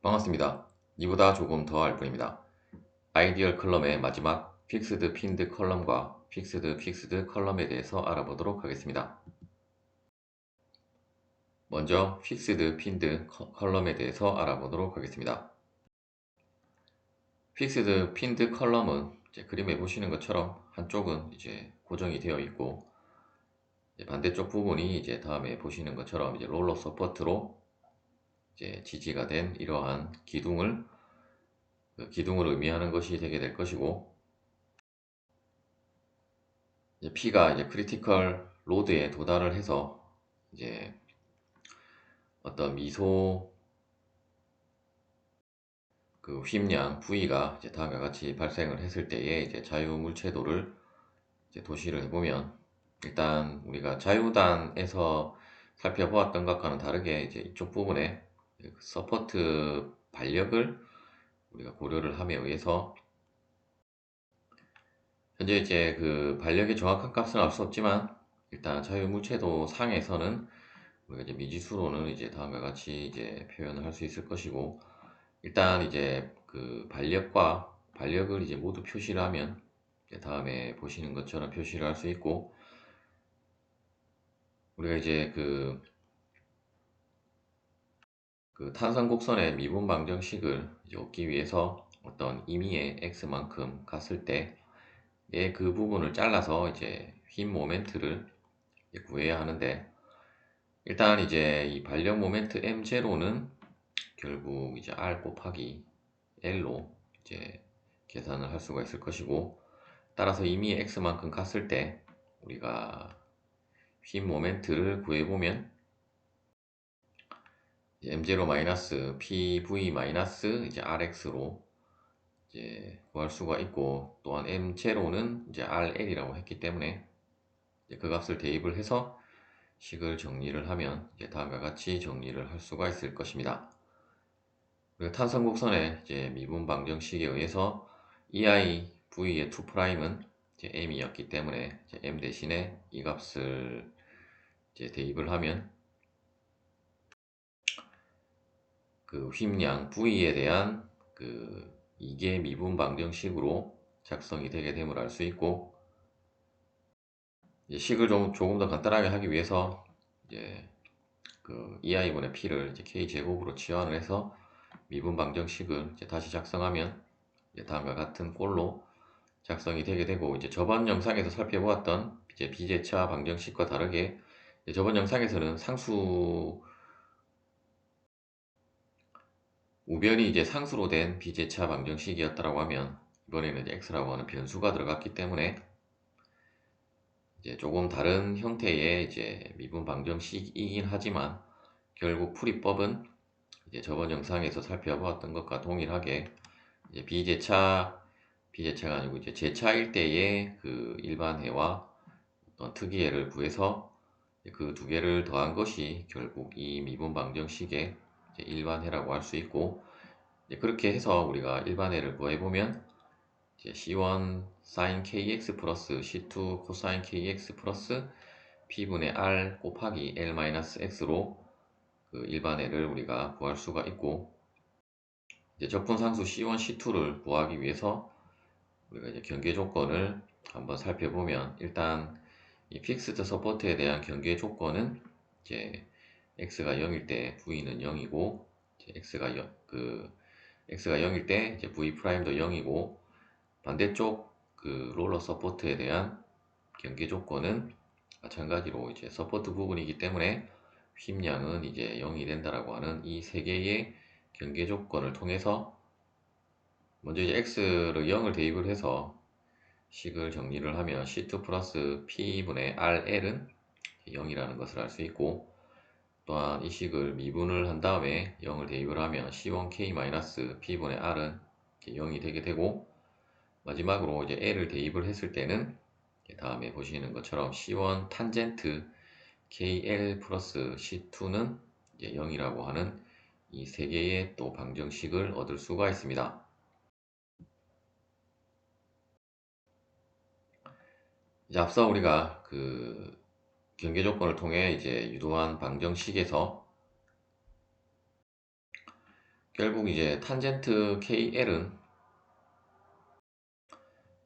반갑습니다. 이보다 조금 더 알 뿐입니다. 아이디얼 컬럼의 마지막 픽스드 핀드 컬럼과 픽스드 컬럼에 대해서 알아보도록 하겠습니다. 먼저 픽스드 핀드 컬럼에 대해서 알아보도록 하겠습니다. 픽스드 핀드 컬럼은 그림에 보시는 것처럼 한쪽은 이제 고정이 되어 있고 반대쪽 부분이 이제 다음에 보시는 것처럼 이제 롤러 서포트로 이제 지지가 된 이러한 기둥을 의미하는 것이 되게 될 것이고, 이제 P가 이제 크리티컬 로드에 도달을 해서 이제 어떤 미소 휘임량 V가 이제 다음과 같이 발생을 했을 때에 이제 자유물체도를 이제 도시를 해보면, 일단 우리가 자유단에서 살펴보았던 것과는 다르게 이제 이쪽 부분에 서포트 반력을 우리가 고려를 함에 의해서 현재 이제 반력의 정확한 값은 알 수 없지만, 일단 자유물체도 상에서는 우리가 이제 미지수로는 이제 다음과 같이 이제 표현을 할 수 있을 것이고, 일단 이제 반력을 이제 모두 표시를 하면 이제 다음에 보시는 것처럼 표시를 할 수 있고, 우리가 이제 탄성 곡선의 미분 방정식을 이제 얻기 위해서 어떤 임의의 x만큼 갔을 때 그 부분을 잘라서 이제 휨 모멘트를 구해야 하는데, 일단 이제 이 반력 모멘트 m0는 결국 이제 r 곱하기 l로 이제 계산을 할 수가 있을 것이고, 따라서 이미 x만큼 갔을 때 우리가 휨 모멘트를 구해보면 m0 마이너스 pv 마이너스 이제 rx로 이제 구할 수가 있고, 또한 m0는 이제 rl이라고 했기 때문에 이제 그 값을 대입을 해서 식을 정리를 하면 이제 다음과 같이 정리를 할 수가 있을 것입니다. 그리고 탄성곡선의 이제 미분 방정식에 의해서 EI V의 2'은 이제 M이었기 때문에 이제 M 대신에 이 값을 이제 대입을 하면 휨량 V에 대한 이게 미분 방정식으로 작성이 되게 됨을 알 수 있고, 이제 식을 조금 더 간단하게 하기 위해서 이제 EI분의 P를 이제 K제곱으로 치환을 해서 미분 방정식을 이제 다시 작성하면 이제 다음과 같은 꼴로 작성이 되게 되고, 이제 저번 영상에서 살펴보았던 이제 비제차 방정식과 다르게 저번 영상에서는 우변이 이제 상수로 된 비제차 방정식이었다라고 하면, 이번에는 이제 x라고 하는 변수가 들어갔기 때문에 이제 조금 다른 형태의 이제 미분 방정식이긴 하지만, 결국 풀이법은 이제 저번 영상에서 살펴보았던 것과 동일하게 이제 비제차가 아니고 이제 제차일 때의 일반해와 어떤 특이해를 구해서 그 두 개를 더한 것이 결국 이 미분 방정식의 이제 일반해라고 할 수 있고, 이제 그렇게 해서 우리가 일반해를 구해보면 이제 C1 sin kx 플러스 C2 cosine kx 플러스 P분의 R 곱하기 L-x로 일반해를 우리가 구할 수가 있고, 이제 적분상수 C1, C2를 구하기 위해서 우리가 이제 경계 조건을 한번 살펴보면, 일단 이 픽스드 서포트에 대한 경계 조건은 이제 x가 0일 때 v는 0이고, 이제 x가 0일 때 이제 v 프라임도 0이고, 반대쪽 롤러 서포트에 대한 경계 조건은 마찬가지로 이제 서포트 부분이기 때문에 휨량은 이제 0이 된다라고 하는 이 세 개의 경계 조건을 통해서 먼저 이제 x를 0을 대입을 해서 식을 정리를 하면 C2 플러스 P분의 RL은 0이라는 것을 알 수 있고, 또한 이 식을 미분을 한 다음에 0을 대입을 하면 C1K 마이너스 P분의 R은 0이 되게 되고, 마지막으로 이제 L을 대입을 했을 때는 다음에 보시는 것처럼 C1 탄젠트 KL 플러스 C2는 이제 0이라고 하는 이 세 개의 또 방정식을 얻을 수가 있습니다. 이제 앞서 우리가 경계 조건을 통해 이제 유도한 방정식에서 결국 이제 탄젠트 KL은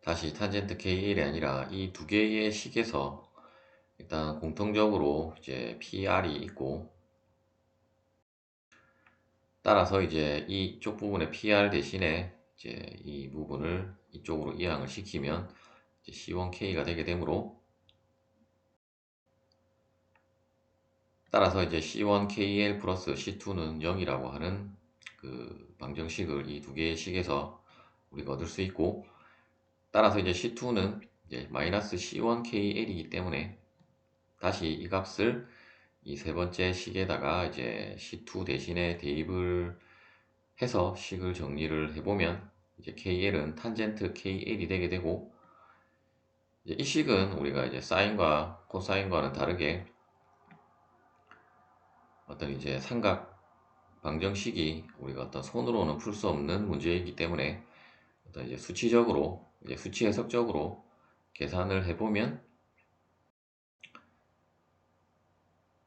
다시 탄젠트 KL이 아니라 이 두 개의 식에서 일단 공통적으로 이제 PR이 있고, 따라서 이제 이쪽 부분의 PR 대신에 이제 이 부분을 이쪽으로 이항을 시키면 이제 C1K가 되게 되므로, 따라서 이제 C1KL 플러스 C2는 0이라고 하는 그 방정식을 이 두 개의 식에서 우리가 얻을 수 있고, 따라서 이제 C2는 이제 마이너스 C1KL이기 때문에 다시 이 값을 이 세 번째 식에다가 이제 C2 대신에 대입을 해서 식을 정리를 해보면 이제 KL은 탄젠트 KL이 되게 되고, 이제 이 식은 우리가 이제 사인과 코사인과는 다르게 어떤 이제 삼각 방정식이 우리가 어떤 손으로는 풀 수 없는 문제이기 때문에 어떤 이제 수치적으로, 이제 수치 해석적으로 계산을 해보면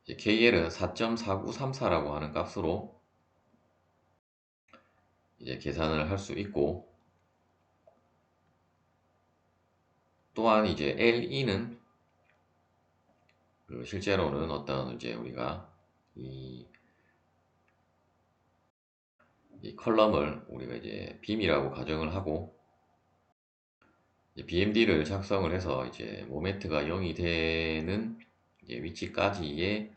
이제 KL은 4.4934라고 하는 값으로 이제 계산을 할 수 있고, 또한 이제 LE는 그 실제로는 어떤 이제 우리가 이, 이 컬럼을 우리가 이제 빔이라고 가정을 하고 BMD를 작성을 해서 이제 모멘트가 0이 되는 이제 위치까지의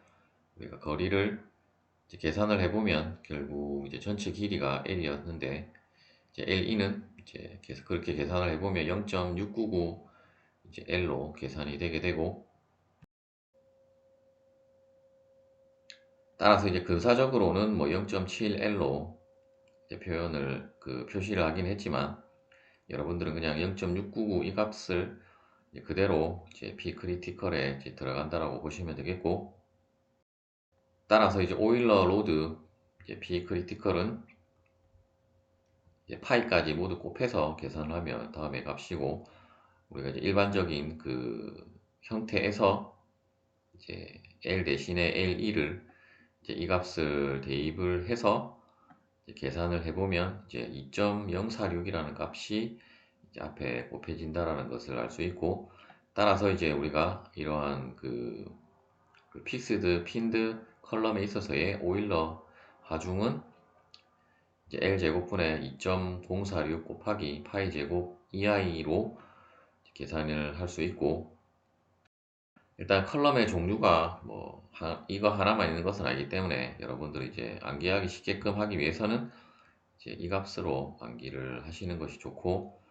우리가 거리를 이제 계산을 해보면 결국 이제 전체 길이가 L이었는데, 이제 LE는 이제 그렇게 계산을 해보면 0.699 이제 L로 계산이 되게 되고, 따라서 이제 근사적으로는 뭐 0.7L로 표시를 하긴 했지만, 여러분들은 그냥 0.699 이 값을 이제 그대로 이제 P크리티컬에 이제 들어간다라고 보시면 되겠고, 따라서 이제 오일러 로드 이제 P크리티컬은 이제 파이까지 모두 곱해서 계산을 하면 다음에 값이고, 우리가 이제 일반적인 그 형태에서 이제 L 대신에 LE를 이제 이 값을 대입을 해서 이제 계산을 해보면 이제 2.046이라는 값이 이제 앞에 곱해진다라는 것을 알 수 있고, 따라서 이제 우리가 이러한 그 픽스드 핀드 컬럼에 있어서의 오일러 하중은 이제 L제곱분의 2.046 곱하기 파이 제곱 EI로 계산을 할 수 있고, 일단 컬럼의 종류가 뭐 이거 하나만 있는 것은 아니기 때문에 여러분들이 이제 암기하기 쉽게끔 하기 위해서는 이제 이 값으로 암기를 하시는 것이 좋고,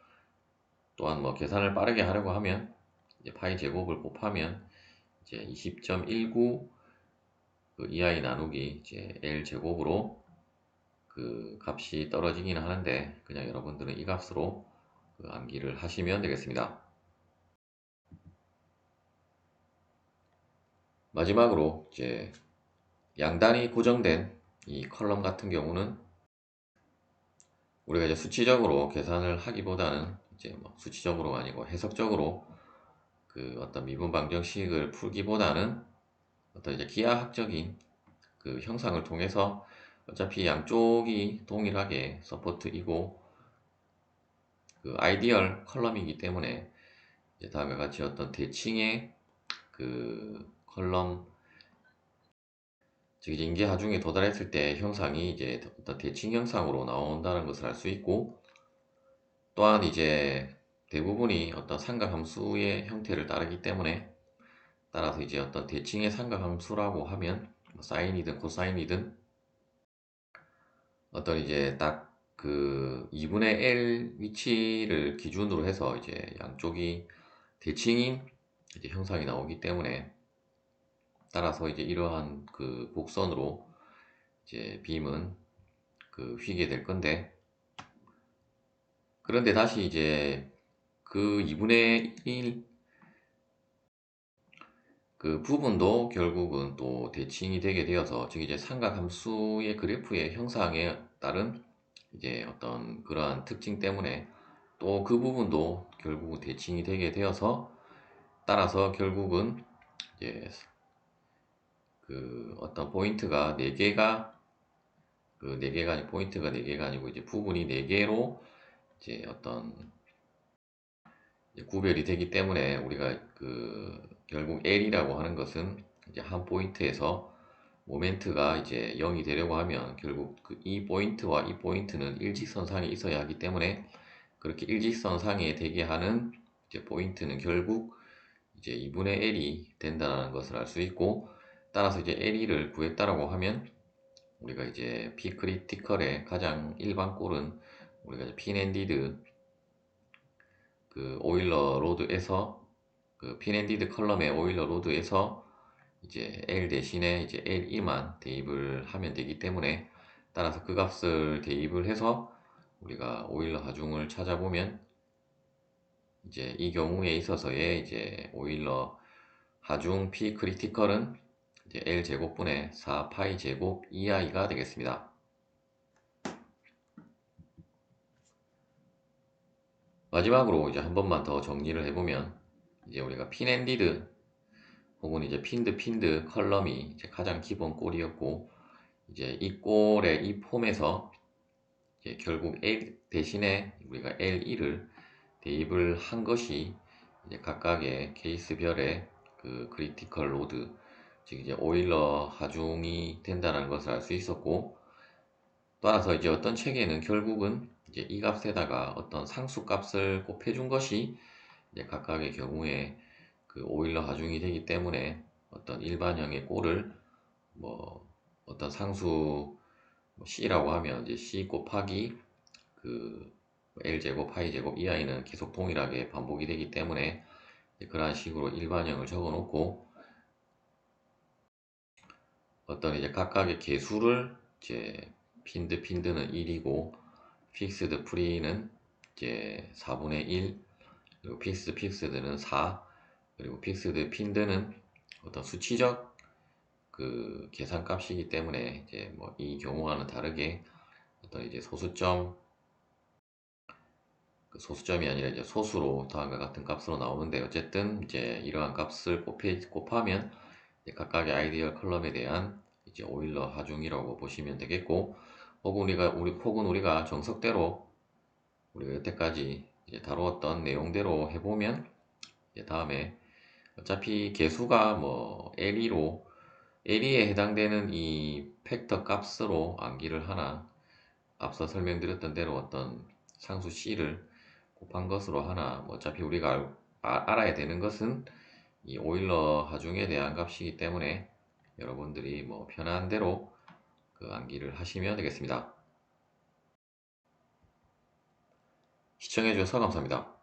또한 뭐 계산을 빠르게 하려고 하면 이제 파이 제곱을 곱하면 이제 20.19 그 EI 나누기 이제 L 제곱으로 그 값이 떨어지기는 하는데, 그냥 여러분들은 이 값으로 그 암기를 하시면 되겠습니다. 마지막으로 이제 양단이 고정된 이 컬럼 같은 경우는 우리가 이제 수치적으로 계산을 하기보다는 이제 뭐 수치적으로 아니고 해석적으로 그 어떤 미분 방정식을 풀기보다는 어떤 이제 기하학적인 그 형상을 통해서 어차피 양쪽이 동일하게 서포트이고 그 아이디얼 컬럼이기 때문에 이제 다음과 같이 어떤 대칭의 그 컬럼, 즉 이제 인계 하중에 도달했을 때 형상이 이제 어떤 대칭 형상으로 나온다는 것을 알 수 있고, 또한 이제 대부분이 어떤 삼각함수의 형태를 따르기 때문에, 따라서 이제 어떤 대칭의 삼각함수라고 하면 뭐 사인이든 코사인이든 어떤 이제 딱 그 2분의 L 위치를 기준으로 해서 이제 양쪽이 대칭인 이제 형상이 나오기 때문에, 따라서 이제 이러한 그 곡선으로 이제 빔은 그 휘게 될 건데, 그런데 다시 이제 그 2분의 1 그 부분도 결국은 또 대칭이 되게 되어서, 즉 이제 삼각함수의 그래프의 형상에 따른 이제 어떤 그러한 특징 때문에 또 그 부분도 결국은 대칭이 되게 되어서, 따라서 결국은 이제 그 어떤 포인트가 4개가 그 4개가 아니고 포인트가 4개가 아니고 이제 부분이 4개로 이제 어떤 이제 구별이 되기 때문에 우리가 그 결국 L이라고 하는 것은 이제 한 포인트에서 모멘트가 이제 0이 되려고 하면 결국 그 이 포인트와 이 포인트는 일직선상에 있어야 하기 때문에 그렇게 일직선상에 되게 하는 이제 포인트는 결국 이제 2분의 L이 된다는 것을 알 수 있고, 따라서 이제 L을 구했다라고 하면 우리가 이제 P 크리티컬의 가장 일반 꼴은 우리가 이제 핀앤디드 그 오일러 로드에서 그 핀앤디드 컬럼의 오일러 로드에서 이제 L 대신에 이제 LE만 대입을 하면 되기 때문에, 따라서 그 값을 대입을 해서 우리가 오일러 하중을 찾아보면 이제 이 경우에 있어서의 이제 오일러 하중 P 크리티컬은 이제 L 제곱분의 4 파이 제곱 EI가 되겠습니다. 마지막으로 이제 한 번만 더 정리를 해보면, 이제 우리가 핀앤디드 혹은 이제 핀드 컬럼이 이제 가장 기본 꼴이었고, 이제 이 꼴의 이 폼에서 이제 결국 L 대신에 우리가 LE를 대입을 한 것이 이제 각각의 케이스별의 그 크리티컬 로드, 즉 이제 오일러 하중이 된다는 것을 알 수 있었고, 따라서 이제 어떤 책에는 결국은 이제 이 값에다가 어떤 상수 값을 곱해준 것이 이제 각각의 경우에 그 오일러 하중이 되기 때문에 어떤 일반형의 꼴을 뭐 어떤 상수 뭐 C라고 하면 이제 C 곱하기 그 L제곱, 파이제곱, EI는 계속 동일하게 반복이 되기 때문에 그러한 식으로 일반형을 적어 놓고, 어떤 이제 각각의 개수를 이제 핀드는 1이고 픽스드 프리는 이제 4분의 1, 그리고 픽스드는 4, 그리고 픽스드 핀드는 어떤 수치적 그 계산값이기 때문에 이제 뭐 이 경우와는 다르게 어떤 이제 소수점이 아니라 이제 소수로 다음과 같은 값으로 나오는데, 어쨌든 이제 이러한 값을 곱하면 이제 각각의 아이디얼 컬럼에 대한 이제 오일러 하중이라고 보시면 되겠고, 혹은 우리가 정석대로 우리가 여태까지 이제 다루었던 내용대로 해보면 이제 다음에 어차피 개수가 뭐 LE에 해당되는 이 팩터 값으로 암기를 하나, 앞서 설명드렸던 대로 어떤 상수 C를 곱한 것으로 하나, 뭐 어차피 우리가 알아야 되는 것은 이 오일러 하중에 대한 값이기 때문에 여러분들이 뭐 편한 대로 그 암기를 하시면 되겠습니다. 시청해 주셔서 감사합니다.